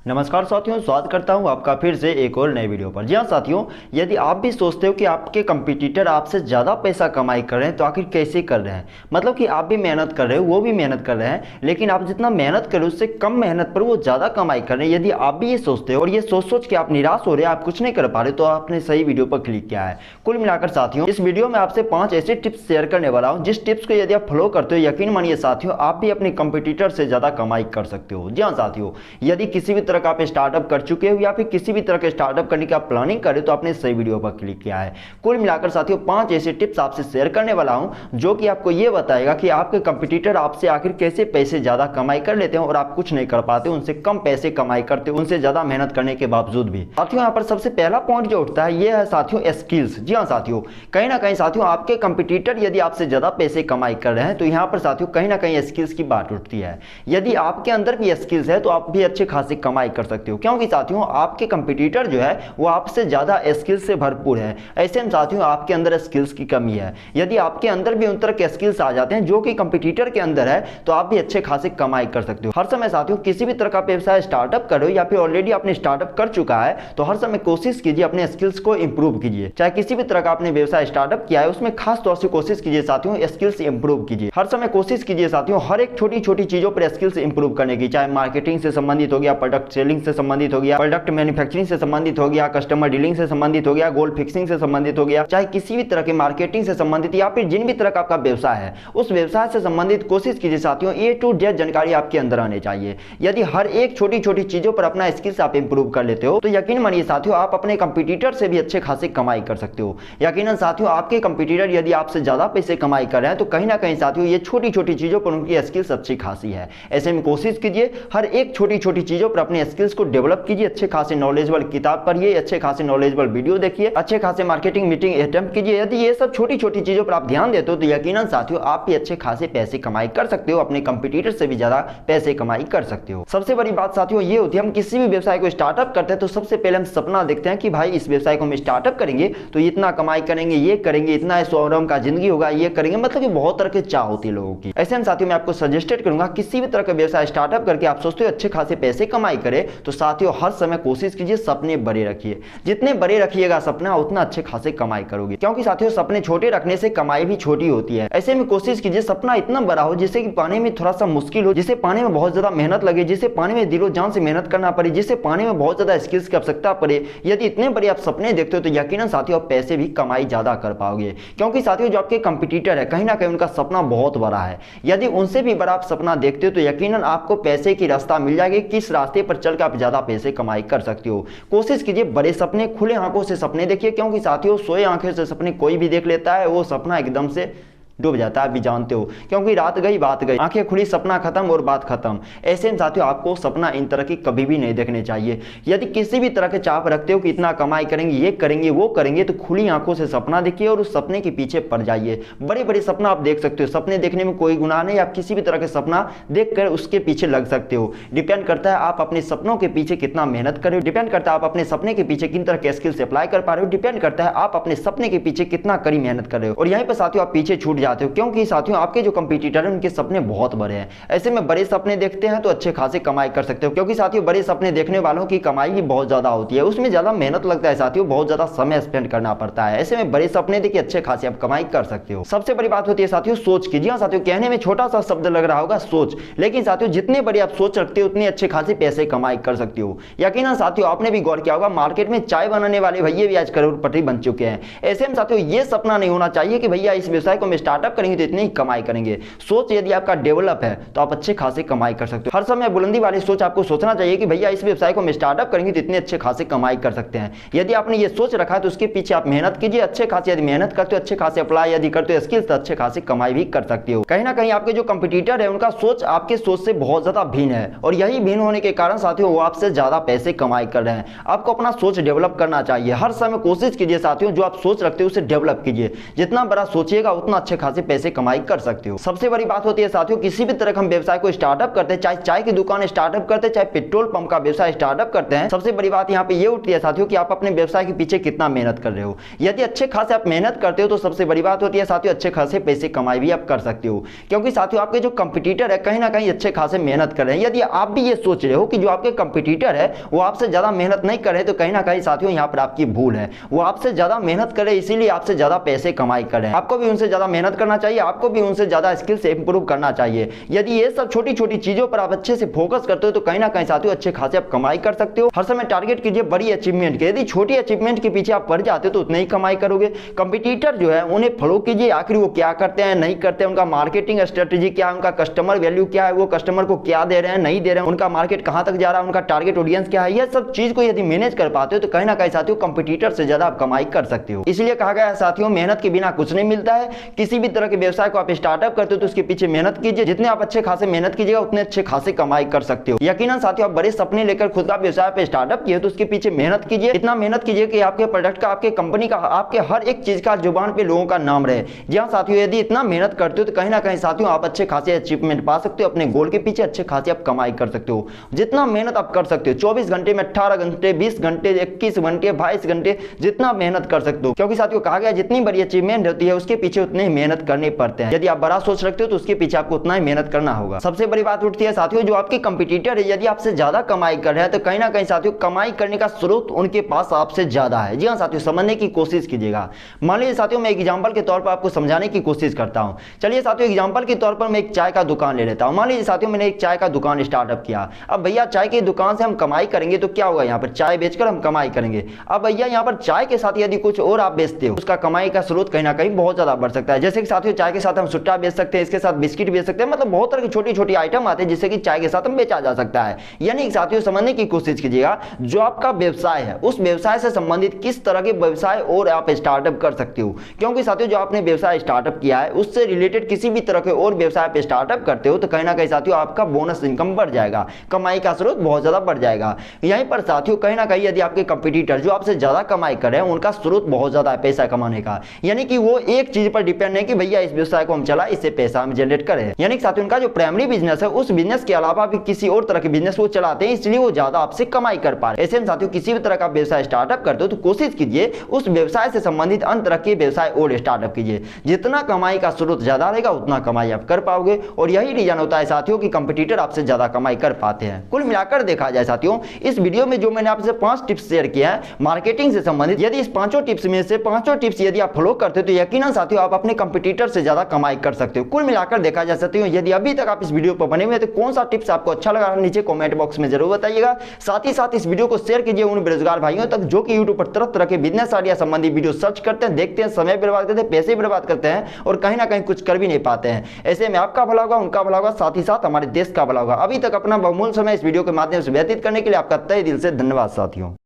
नमस्कार साथियों, स्वागत करता हूं आपका फिर से एक और नए वीडियो पर। जी हाँ साथियों, यदि आप भी सोचते हो कि आपके कंपटीटर आपसे ज़्यादा पैसा कमाई कर रहे हैं तो आखिर कैसे कर रहे हैं, मतलब कि आप भी मेहनत कर रहे हो, वो भी मेहनत कर रहे हैं, लेकिन आप जितना मेहनत कर रहे हो उससे कम मेहनत पर वो ज़्यादा कमाई कर रहे हैं। यदि आप भी ये सोचते हो और ये सोच सोच के आप निराश हो रहे हैं, आप कुछ नहीं कर पा रहे, तो आपने सही वीडियो पर क्लिक किया है। कुल मिलाकर साथियों, इस वीडियो में आपसे 5 ऐसे टिप्स शेयर करने वाला हूँ जिस टिप्स को यदि आप फॉलो करते हो, यकीन मानिए साथियों, आप भी अपने कंपटीटर से ज़्यादा कमाई कर सकते हो। जी हाँ साथियों, यदि किसी भी तरह का आप स्टार्टअप कर चुके हो या फिर किसी भी तरह के स्टार्टअप करने की आप प्लानिंग करें तो आपने सही वीडियो पर क्लिक किया है। कुल मिलाकर साथियों 5 ऐसे टिप्स आपसे शेयर करने वाला हूं जो कि आपको यह बताएगा कि आपके कंपटीटर आपसे आखिर कैसे पैसे ज्यादा कमाई कर लेते हैं और आप कुछ नहीं कर पाते, उनसे कम पैसे कमाई करते, उनसे ज्यादा मेहनत करने के बावजूद भी। साथियों यहाँ पर सबसे पहला पॉइंट जो उठता है यह है साथियों स्किल्स। जी हाँ साथियों, कहीं ना कहीं साथियों आपके कंपटीटर यदि आपसे ज्यादा पैसे कमाई कर रहे हैं तो यहाँ पर साथियों कहीं ना कहीं स्किल्स की बात उठती है। यदि आपके अंदर भी स्किल्स है तो आप भी अच्छे खासी कमाई कर सकते हो, क्योंकि साथियों आपके कंपटीटर जो है वो आपसे ज्यादा स्किल्स से भरपूर है। ऐसे में साथियों आपके अंदर स्किल्स की कमी है। यदि आपके अंदर भी उन तरह के स्किल्स आ जाते हैं जो कि कंपटीटर के अंदर है तो आप भी अच्छे खासे कमाई कर सकते हो। हर समय साथियों किसी भी तरह का व्यवसाय स्टार्टअप करो या फिर ऑलरेडी आपने स्टार्टअप कर चुका है तो हर समय कोशिश कीजिए अपने स्किल्स को इंप्रूव कीजिए। चाहे किसी भी तरह का आपने व्यवसाय स्टार्टअप किया है उसमें खास तौर से कोशिश कीजिए साथियों स्किल्स इंप्रूव कीजिए। हर समय कोशिश कीजिए साथियों हर एक छोटी छोटी चीजों पर स्किल्स इंप्रूव करने की, चाहे मार्केटिंग से संबंधित हो गया, प्रोडक्ट सेलिंग से संबंधित हो गया, प्रोडक्ट मैन्युफैक्चरिंग से संबंधित हो गया, कस्टमर डीलिंग से संबंधित हो गया, गोल फिक्सिंग से संबंधित हो गया, चाहे किसी भी तरह के मार्केटिंग से संबंधित या फिर जिन भी तरह का आपका व्यवसाय है उस व्यवसाय से संबंधित कोशिश कीजिए साथियों ए टू जेड जानकारी आपके अंदर आने चाहिए। यदि हर एक छोटी छोटी चीजों पर अपना स्किल्स आप इंप्रूव कर लेते हो तो यकीन मानिए साथियों आप अपने कंपटीटर से भी अच्छे खासे कमाई कर सकते हो। यकीनन साथियों आपके कंपटीटर यदि आपसे ज्यादा पैसे कमाई कर रहे हैं तो कहीं ना कहीं साथियों ये छोटी छोटी चीजों पर उनकी स्किल्स अच्छी खासी है। ऐसे में कोशिश कीजिए हर एक छोटी छोटी चीजों पर अपने स्किल्स को डेवलप कीजिए, अच्छे खासे नॉलेजेबल किताब पढ़िए, अच्छे खासे नॉलेजेबल वीडियो देखिए, अच्छे खासे मार्केटिंग मीटिंग अटेम्प्ट कीजिए। यदि ये सब छोटी छोटी चीजों पर आप ध्यान देते हो तो यकीनन साथियों आप भी अच्छे खासे पैसे कमाई कर सकते हो, अपने कंपटीटर से भी ज्यादा पैसे कमाई कर सकते हो। सबसे बड़ी बात साथियों ये होती है हम किसी भी व्यवसाय को स्टार्टअप करते हैं तो सबसे पहले हम सपना देखते हैं कि भाई इस व्यवसाय को हम स्टार्टअप करेंगे तो इतना कमाई करेंगे, ये करेंगे, इतना स्वावलंबन का जिंदगी होगा, ये करेंगे, मतलब कि बहुत तरह के चाह होती है लोगों की। ऐसे में साथियों मैं आपको सजेस्टेड करूंगा किसी भी तरह का व्यवसाय स्टार्टअप करके आप सोचते हो अच्छे खासे पैसे कमाई करे तो साथियों हर समय कोशिश कीजिए सपने बड़े रखिए। जितने बड़े रखिएगा सपना उतना अच्छे खासे कमाई करोगे, क्योंकि साथियों सपने छोटे रखने से कमाई भी छोटी होती है। ऐसे में कोशिश कीजिए सपना इतना बड़ा हो जिसे कि पाने में थोड़ा सा मुश्किल हो, जिसे पाने में बहुत ज्यादा मेहनत लगे, जिसे पाने में दिलो जान से मेहनत करना पड़े, जिसे पाने में बहुत ज्यादा स्किल्स की आवश्यकता पड़े। यदि इतने बड़े आप सपने देखते हो तो यकीनन साथियों आप पैसे भी कमाई ज्यादा कर पाओगे, क्योंकि साथियों जो आपके कंपटीटर है कहीं ना कहीं उनका सपना बहुत बड़ा है। यदि उनसे भी बड़ा आप सपना देखते हो तो यकीनन आपको पैसे की रास्ता मिल जाएगी, किस रास्ते पर चलकर आप ज्यादा पैसे कमाई कर सकते हो। कोशिश कीजिए बड़े सपने, खुले आंखों से सपने देखिए, क्योंकि साथियों सोए आंखें से सपने कोई भी देख लेता है, वो सपना एकदम से डूब जाता है, आप भी जानते हो, क्योंकि रात गई बात गई, आंखें खुली सपना खत्म और बात खत्म। ऐसे में साथियों आपको सपना इन तरह की कभी भी नहीं देखने चाहिए। यदि किसी भी तरह के चाप रखते हो कि इतना कमाई करेंगे, ये करेंगे, वो करेंगे, तो खुली आंखों से सपना देखिए और उस सपने के पीछे पड़ जाइए। बड़े बड़े सपना आप देख सकते हो, सपने देखने में कोई गुनाह नहीं, आप किसी भी तरह के सपना देखकर उसके पीछे लग सकते हो। डिपेंड करता है आप अपने सपनों के पीछे कितना मेहनत कर रहे हो, डिपेंड करता है आप अपने सपने के पीछे किन तरह के स्किल्स अप्लाई कर पा रहे हो, डिपेंड करता है आप अपने सपने के पीछे कितना कड़ी मेहनत कर रहे हो। और यहीं पर साथियों आप पीछे छूट जाते हो, क्योंकि साथियों आपके जो कंपटीटर हैं उनके सपने बहुत बड़े हैं। ऐसे में बड़े सपने देखते हैं तो अच्छे खासे कमाई कर सकते हो, क्योंकि साथियों बड़े सपने देखने वालों की कमाई भी बहुत ज्यादा होती है, उसमें ज्यादा मेहनत लगता है साथियों, बहुत ज्यादा समय स्पेंड करना पड़ता है। ऐसे में बड़े सपने देखिए अच्छे खासे आप कमाई कर सकते हो। सबसे बड़ी बात होती है साथियों सोच की। जी हाँ साथियों, कहने में छोटा सा शब्द लग रहा होगा सोच, लेकिन साथियों जितने बड़ी आप सोच रखते हो उतने अच्छे खासे पैसे कमाई कर सकते हो। यकीनन साथियों आपने भी गौर किया होगा मार्केट में चाय बनाने वाले भैया भी आज करोड़पति बन चुके हैं। ऐसे में साथियों ये सपना नहीं होना चाहिए कि भैया इस व्यवसाय को हम स्टार्टअप करेंगे तो इतनी ही कमाई करेंगे। सोच यदि आपका डेवलप है तो आप अच्छे खासे कमाई कर सकते हो। हर समय बुलंदी वाली सोच आपको सोचना चाहिए कि भैया इस व्यवसाय को हम स्टार्टअप करेंगे तो इतने अच्छे खासे कमाई कर सकते हैं। यदि आपने ये सोच रखा है तो उसके पीछे आप मेहनत कीजिए, अच्छे खासे यदि मेहनत करते हो, अच्छे खासे अप्लाई यदि करते हो स्किल्स तो अच्छे खासे कमाई भी कर सकते हो। कहीं ना कहीं आपके जो कंपटीटर है उनका सोच आपके सोच से बहुत ज्यादा भिन्न है और यही भिन्न होने के कारण साथियों वो आपसे ज्यादा पैसे कमाई कर रहे हैं। आपको अपना सोच डेवलप करना चाहिए। हर समय कोशिश कीजिए साथियों जो आप सोच रखते हो उसे डेवलप कीजिए। जितना बड़ा सोचिएगा उतना अच्छे खासे पैसे कमाई कर सकते हो। सबसे बड़ी बात होती है साथियों, किसी भी तरह हम व्यवसाय को स्टार्टअप करते हैं, चाहे चाय की दुकान स्टार्टअप करते हैं, चाहे पेट्रोल पंप का व्यवसाय स्टार्टअप करते हैं, सबसे बड़ी बात यहाँ पे ये उठती है साथियों कि आप अपने व्यवसाय के पीछे कितना मेहनत कर रहे हो। यदि अच्छे खासे आप मेहनत करते हो तो सबसे बड़ी बात होती है साथियों, अच्छे खासे पैसे कमाई भी आप कर सकते हो। क्योंकि साथियों आपके जो कंपटीटर है कहीं ना कहीं अच्छे खासे मेहनत कर रहे हैं। यदि आप भी ये सोच रहे हो कि जो आपके कंपटीटर है वो आपसे ज्यादा मेहनत नहीं कर रहे, तो कहीं ना कहीं साथियों यहाँ पर आपकी भूल है। वो आपसे ज्यादा मेहनत करे इसीलिए आपसे ज्यादा पैसे कमाई कर रहे हैं। आपको भी उनसे ज्यादा मेहनत करना चाहिए, आपको भी उनसे ज्यादा स्किल्स इंप्रूव करना चाहिए। यदि ये सब छोटी छोटी चीजों पर आप अच्छे से फोकस करते हो तो कहीं ना कहीं साथियों अच्छे खासे आप कमाई कर सकते हो। हर समय टारगेट कीजिए बड़ी अचीवमेंट के, यदि छोटी अचीवमेंट के पीछे आप पड़ जाते हो तो उतने ही कमाई करोगे। कंपटीटर जो है उन्हें फॉलो कीजिए, आखिर वो क्या करते हैं नहीं करते हैं, उनका मार्केटिंग स्ट्रेटेजी क्या है, उनका कस्टमर वैल्यू क्या है, वो कस्टमर को क्या दे रहे हैं नहीं दे रहे हैं, उनका मार्केट कहां तक जा रहा है, उनका टारगेट ऑडियंस क्या है। यह सब चीज को यदि मैनेज कर पाते हो तो कहीं ना कहीं साथियों कंपटीटर से ज्यादा आप कमाई कर सकते हो। इसलिए कहा गया है साथियों, मेहनत के बिना कुछ नहीं मिलता है। किसी भी तरह के व्यवसाय को आप स्टार्टअप करते हो तो उसके पीछे मेहनत कीजिए, जितने आप अच्छे खासे मेहनत कीजिएगा उतने अच्छे खासे कमाई कर सकते हो। यकीनन साथियों आप बड़े सपने लेकर खुद का व्यवसाय पे स्टार्टअप किए तो उसके पीछे मेहनत कीजिए, इतना मेहनत कीजिए कि आपके प्रोडक्ट का, आपके कंपनी का, आपके हर एक चीज का जुबान पे लोगों का नाम रहे। जी हाँ साथियों, यदि इतना मेहनत करते हो तो कहीं ना कहीं साथियों आप अच्छे खासे अचीवमेंट पा सकते हो, अपने गोल के पीछे अच्छे खासे आप कमाई कर सकते हो। जितना मेहनत आप कर सकते हो 24 घंटे में 18 घंटे 20 घंटे 21 घंटे 22 घंटे जितना मेहनत कर सकते हो। क्योंकि साथियों कहा गया जितनी बड़ी अचीवमेंट होती है उसके पीछे उतने ही मेहनत करने पड़ते हैं। यदि आप बड़ा सोच रखते हो तो उसके पीछे आपको उतना ही मेहनत करना होगा। सबसे बड़ी बात उठती है साथियों, जो आपके कंपटीटर है यदि आपसे ज्यादा कमाई कर रहे हैं तो कहीं ना कहीं साथियों कमाई करने का स्रोत उनके पास आपसे ज्यादा है। जी हाँ साथियों, समझने की कोशिश कीजिएगा। मान लीजिए साथियों मैं एग्जांपल के तौर पर आपको समझाने की कोशिश करता हूं। चलिए साथियों एग्जांपल के तौर पर मैं एक चाय का दुकान ले लेता हूं। मान लीजिए साथियों मैंने एक चाय का दुकान स्टार्टअप किया। अब भैया चाय की दुकान से हम कमाई करेंगे तो क्या होगा, यहाँ पर चाय बेचकर हम कमाई करेंगे। अब भैया यहाँ पर चाय के साथ यदि कुछ और आप बेचते हो उसका कमाई का स्रोत कहीं ना कहीं बहुत ज्यादा बढ़ सकता है। जैसे कि साथियों चाय के साथ हम सुट्टा बेच सकते हैं, इसके साथ बिस्किट बेच सकते हैं, मतलब बहुत तरह की छोटी छोटी आइटम आते हैं जिससे कि चाय के साथ हम बेचा जा सकता है। यानी साथियों समझने की कोशिश कीजिएगा, जो आपका व्यवसाय है उस व्यवसाय से संबंधित किस तरह के व्यवसाय और आप स्टार्टअप कर सकते हो। क्योंकि साथियों जो आपने व्यवसाय स्टार्टअप किया है उससे रिलेटेड किसी भी तरह के और व्यवसाय पे स्टार्टअप करते हो तो कहीं ना कहीं साथियों आपका बोनस इनकम बढ़ जाएगा, कमाई का स्रोत बहुत ज्यादा बढ़ जाएगा। यहीं पर साथियों कहीं ना कहीं यदि आपके कंपटीटर जो आपसे ज्यादा कमाई कर रहे हैं उनका स्रोत बहुत ज्यादा है पैसा कमाने का, यानी कि वो एक चीज पर डिपेंड नहीं कि भैया इस व्यवसाय को हम चला इससे पैसा हम जनरेट करें, यानी कि साथियों उनका जो प्राइमरी बिजनेस है उस बिजनेस के अलावा भी किसी और तरह के बिजनेस वो चलाते हैं, इसलिए वो ज्यादा आपसे कमाई कर पा रहे हैं। ऐसे में साथियों किसी भी तरह का व्यवसाय स्टार्टअप करते हो तो कोशिश कीजिए उस व्यवसाय से संबंधित अन्य तरह के व्यवसाय और स्टार्टअप कीजिए। जितना कमाई का स्रोत ज्यादा रहेगा उतना कमाई आप कर पाओगे, और यही रीजन होता है साथियों कि कंपटीटर आपसे ज्यादा कमाई कर पाते हैं। कुल मिलाकर देखा जाए साथियों, इस वीडियो में जो मैंने आपसे 5 टिप्स शेयर किया है मार्केटिंग से संबंधित, यदि इस 5 टिप्स में से 5 टिप्स यदि आप फॉलो करते हो तो यकीनन साथियों आप अपने कंपटीटर से ज्यादा कमाई कर सकते हो। कुल मिलाकर देखा जा सकते हो, यदि अभी तक आप इस वीडियो पर बने हुए हैं तो कौन सा टिप्स आपको अच्छा लगा नीचे कमेंट बॉक्स में जरूर बताइएगा। साथ ही साथ इस वीडियो को शेयर कीजिए उन बेरोजगार भाइयों तक जो कि यूट्यूब पर तरह तरह के बिजनेस आइडिया संबंधी वीडियो सर्च करते हैं, देखते हैं, समय बर्बाद करते हैं, पैसे बर्बाद करते हैं और कहीं ना कहीं कुछ कर भी नहीं पाते हैं। ऐसे में आपका भला होगा, उनका भला होगा, साथ ही साथ हमारे देश का भला होगा। अभी तक अपना बहुमूल्य समय इस वीडियो के माध्यम से व्यतीत करने के लिए आपका तहे दिल से धन्यवाद साथियों।